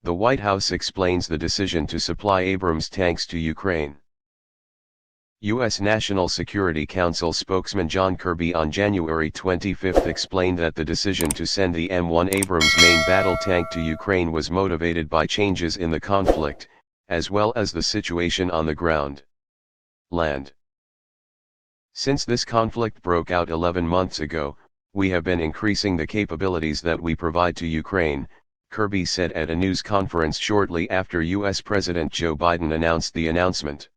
The White House explains the decision to supply Abrams tanks to Ukraine. U.S. National Security Council spokesman John Kirby on January 25 explained that the decision to send the M1 Abrams main battle tank to Ukraine was motivated by changes in the conflict, as well as the situation on the ground. Land. Since this conflict broke out 11 months ago, we have been increasing the capabilities that we provide to Ukraine, Kirby said at a news conference shortly after U.S. President Joe Biden announced the announcement.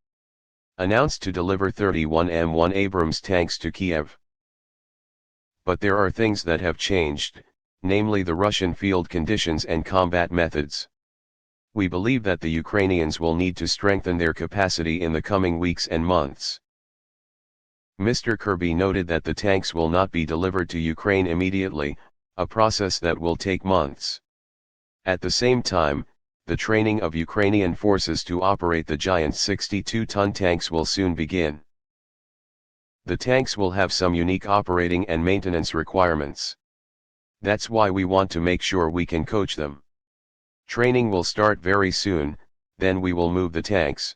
Announced to deliver 31 M1 Abrams tanks to Kiev. But there are things that have changed, namely the Russian field conditions and combat methods. We believe that the Ukrainians will need to strengthen their capacity in the coming weeks and months. Mr. Kirby noted that the tanks will not be delivered to Ukraine immediately, a process that will take months. At the same time, the training of Ukrainian forces to operate the giant 62-ton tanks will soon begin. The tanks will have some unique operating and maintenance requirements. That's why we want to make sure we can coach them. Training will start very soon, then we will move the tanks.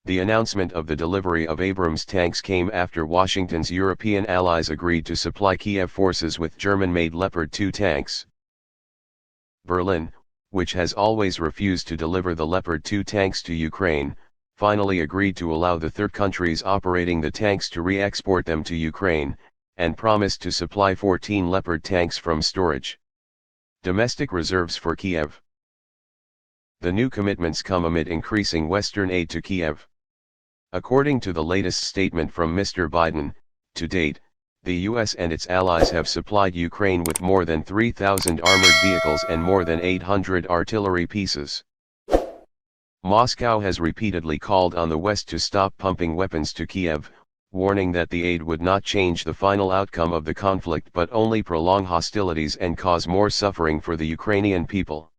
The announcement of the delivery of Abrams tanks came after Washington's European allies agreed to supply Kiev forces with German-made Leopard 2 tanks. Berlin, which has always refused to deliver the Leopard 2 tanks to Ukraine, finally agreed to allow the third countries operating the tanks to re-export them to Ukraine, and promised to supply 14 Leopard tanks from storage. Domestic reserves for Kiev. The new commitments come amid increasing Western aid to Kiev. According to the latest statement from Mr. Biden, to date, the U.S. and its allies have supplied Ukraine with more than 3,000 armored vehicles and more than 800 artillery pieces. Moscow has repeatedly called on the West to stop pumping weapons to Kiev, warning that the aid would not change the final outcome of the conflict but only prolong hostilities and cause more suffering for the Ukrainian people.